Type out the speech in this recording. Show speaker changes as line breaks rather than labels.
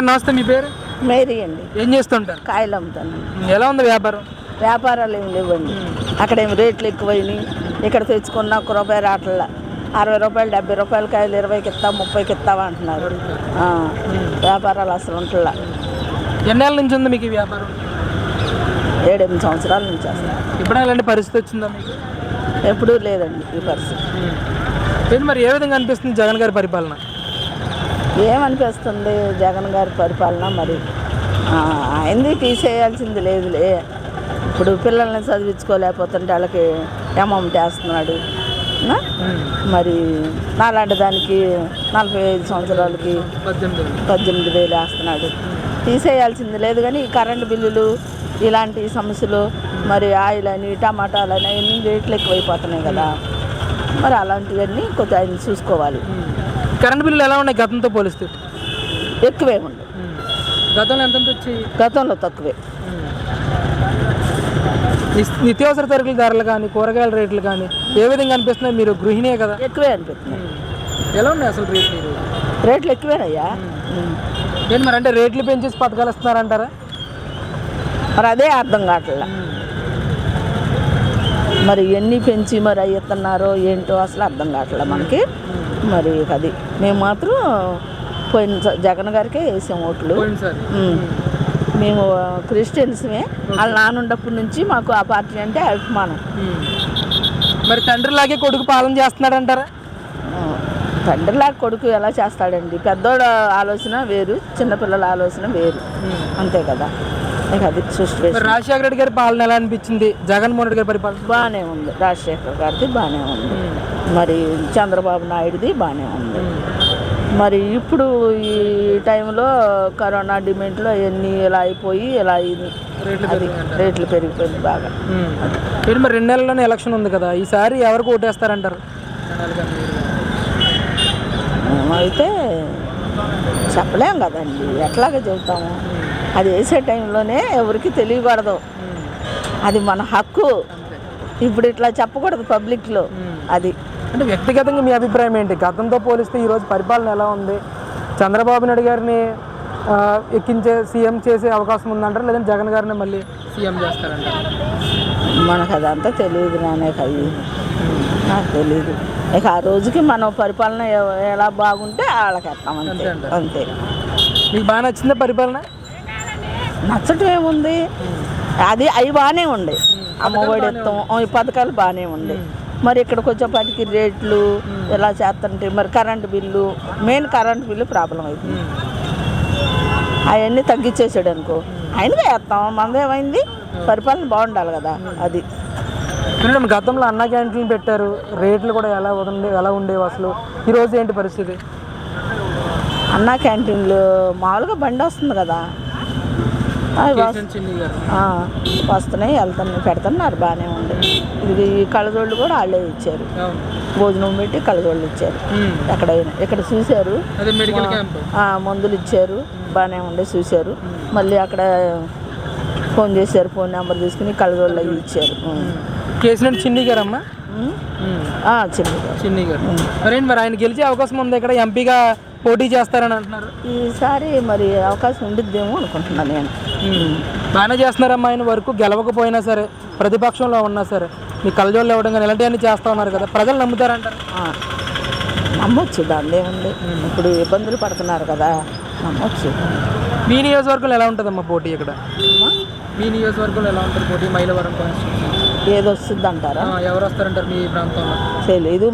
గారు నమస్తే, మీ పేరు?
మేరీ అండి.
ఏం చేస్తుంటారు?
కాయలు అమ్ముతాను.
ఎలా ఉంది వ్యాపారం?
వ్యాపారాలు ఏమి లేవండి. అక్కడేమి రేట్లు ఎక్కువైనాయి. ఇక్కడ తెచ్చుకున్న ₹1 రావట్ల. 60 రూపాయలు 70 రూపాయల కాయలు 20కి ఇస్తాం 30కి ఇస్తావా అంటున్నారు. వ్యాపారాలు అసలు ఉంటలా.
ఎన్నేళ్ళ నుంచి ఉంది మీకు ఈ వ్యాపారం?
7-8 సంవత్సరాల నుంచి అసలు.
ఎప్పుడైనా ఇలాంటి పరిస్థితి వచ్చిందా మీకు?
ఎప్పుడూ లేదండి ఈ పరిస్థితి.
మరి ఏ విధంగా అనిపిస్తుంది జగన్ గారి పరిపాలన?
ఏమనిపిస్తుంది జగన్ గారి పరిపాలన? మరి ఆయనది తీసేయాల్సింది లేదులే. ఇప్పుడు పిల్లల్ని చదివించుకోలేకపోతుంటే వాళ్ళకి అమౌంట్ వేస్తున్నాడు. మరి నాలాంటి దానికి 45 సంవత్సరాలకి 18,000 వేస్తున్నాడు. తీసేయాల్సింది లేదు. కానీ ఈ కరెంటు బిల్లులు ఇలాంటి సమస్యలు, మరి ఆయిల్ అని టమాటాలని అవన్నీ రేట్లు ఎక్కువైపోతున్నాయి కదా. మరి అలాంటివన్నీ కొంచెం ఆయన చూసుకోవాలి.
కరెంటు బిల్లులు ఎలా ఉన్నాయి గతంతో పోలిస్తే?
ఎక్కువే ఉంది.
గతంలో ఎంత వచ్చాయి?
గతంలో తక్కువే.
నిత్యావసర సరుకుల ధరలు కానీ కూరగాయల రేట్లు కానీ ఏ విధంగా అనిపిస్తున్నాయి? మీరు గృహిణే కదా.
ఎక్కువే అనిపిస్తున్నాయి.
ఎలా ఉన్నాయి అసలు రేట్లు?
రేట్లు ఎక్కువేనయ్యా.
ఏంటి మరి, అంటే రేట్లు పెంచేసి పథకాలు ఇస్తున్నారంటారా?
మరి అదే అర్థం కావట్లా. మరి ఎన్ని పెంచి మరి అవి ఇస్తున్నారో ఏంటో అసలు అర్థం కావట్లే మనకి. మరి అది మేము మాత్రం పోయిన జగన్ గారికే వేసాం ఓట్లు. మేము క్రిస్టియన్స్మే. వాళ్ళ నాన్నున్నప్పటి నుంచి మాకు ఆ పార్టీ అంటే అభిమానం.
మరి తండ్రిలాగే కొడుకు పాలన చేస్తున్నాడు అంటారా?
తండ్రిలాగా కొడుకు ఎలా చేస్తాడండి? పెద్దోడు ఆలోచన వేరు, చిన్నపిల్లల ఆలోచన వేరు, అంతే కదా. అది సిచ్యువేషన్.
రాజశేఖర రెడ్డి గారి పాలన ఎలా అనిపించింది? జగన్మోహన్ రెడ్డి గారి పరిపాలన
బాగానే ఉంది. రాజశేఖర్ గారిది బాగానే ఉంది. మరి చంద్రబాబు నాయుడుది బాగానే ఉంది. మరి ఇప్పుడు ఈ టైంలో కరోనా డిమాండ్లో అవన్నీ ఇలా అయిపోయి ఇలా అయింది. రేట్లు పెరిగిపోయింది బాగా.
మరి 2 నెలల్లోనే ఎలక్షన్ ఉంది కదా, ఈసారి ఎవరికి ఓటేస్తారంటారు?
అయితే చెప్పలేం కదండి, ఎట్లాగా చెబుతాము. అది వేసే టైంలోనే ఎవరికి తెలియకూడదు. అది మన హక్కు. ఇప్పుడు ఇట్లా చెప్పకూడదు పబ్లిక్లో. అది
అంటే వ్యక్తిగతంగా మీ అభిప్రాయం ఏంటి? గతంతో పోలిస్తే ఈరోజు పరిపాలన ఎలా ఉంది? చంద్రబాబు నాయుడు గారిని ఎక్కించే సీఎం చేసే అవకాశం ఉందంటారు, లేదంటే జగన్ గారిని మళ్ళీ సీఎం చేస్తారంటారు?
మనకు అదంతా తెలియదు. నాకు తెలీదు. ఇక ఆ రోజుకి మన పరిపాలన ఎలా బాగుంటే వాళ్ళకి వేస్తాం, అంతే. అంతే.
మీకు బాగా నచ్చిందా పరిపాలన?
నచ్చటం ఏముంది, అది అవి బాగానే ఉండే. అమ్మఒడి ఇస్తాం, ఈ పథకాలు బాగానే ఉండే. మరి ఇక్కడికి వచ్చేపాటికి రేట్లు ఎలా చేస్తుంటే మరి current bill, main current bill problem అవుతుంది. అవన్నీ తగ్గించేసాడు అనుకో, ఆయనగా వేస్తాం. మనదేమైంది, పరిపాలన బాగుండాలి కదా. అది
గతంలో అన్న క్యాంటీన్లు పెట్టారు, రేట్లు కూడా ఎలా ఉండేవి అసలు? ఈరోజు ఏంటి పరిస్థితి?
అన్న క్యాంటీన్లు మామూలుగా బండి వస్తుంది కదా, వస్తున్నాయి వెళ్తున్నాయి పెడుతున్నారు, బాగానే ఉంది. ఇది కళ్ళజోళ్ళు కూడా వాళ్ళే ఇచ్చారు, భోజనం పెట్టి కళ్ళజోళ్ళు ఇచ్చారు. ఎక్కడైనా ఇక్కడ చూశారు, మందులు ఇచ్చారు, బాగానే ఉండే చూశారు. మళ్ళీ అక్కడ ఫోన్ చేశారు, ఫోన్ నెంబర్ తీసుకుని కళ్ళజోళ్ళు అవి ఇచ్చారు.
కేసీఆర్ చిన్ని గారమ్మా?
చిన్ని గారు.
మరి ఆయన గెలిచే అవకాశం ఉంది ఇక్కడ, ఎంపీగా పోటీ చేస్తారని అంటున్నారు.
ఈసారి మరి అవకాశం ఉండిద్దేమో అనుకుంటున్నాను నేను.
బాగానే చేస్తున్నారమ్మా ఆయన, వరకు గెలవకపోయినా సరే, ప్రతిపక్షంలో ఉన్నా సరే మీ కళ్ళజోళ్ళు ఇవ్వడం కానీ ఇలాంటివన్నీ చేస్తూ ఉన్నారు కదా, ప్రజలు నమ్ముతారంటారు?
నమ్మొచ్చు, దాన్ని ఏముంది. ఇప్పుడు ఇబ్బందులు పడుతున్నారు కదా, నమ్మొచ్చు.
మీ నియోజకవర్గంలో ఎలా ఉంటుందమ్మా పోటీ ఇక్కడ? మీ నియోజకవర్గంలో ఎలా ఉంటుంది పోటీ? మైలవరం కాన్స్టిట్యూన్సీ
ఏది వస్తుంది అంటారా?
ఎవరు వస్తారంటారు మీ ప్రాంతంలో?
తెలియదు.